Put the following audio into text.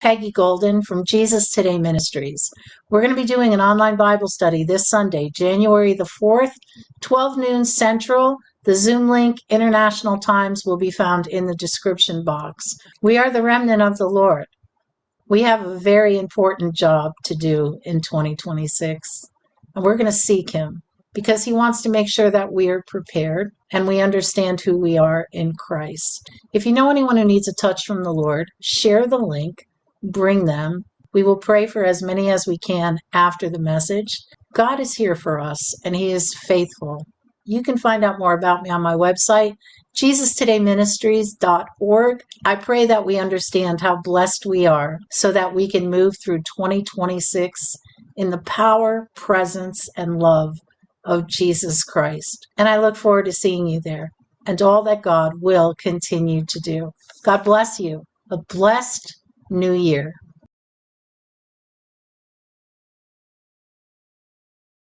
Peggy Golden from Jesus Today Ministries. We're going to be doing an online Bible study this Sunday, January the 4th, 12 noon Central. The Zoom link, international times, will be found in the description box. We are the remnant of the Lord. We have a very important job to do in 2026, and we're going to seek Him because He wants to make sure that we are prepared and we understand who we are in Christ. If you know anyone who needs a touch from the Lord, share the link, bring them. We will pray for as many as we can after the message. God is here for us, and He is faithful. You can find out more about me on my website, JesusTodayMinistries.org. I pray that we understand how blessed we are so that we can move through 2026 in the power, presence, and love of Jesus Christ. And I look forward to seeing you there and all that God will continue to do. God bless you. A blessed new year.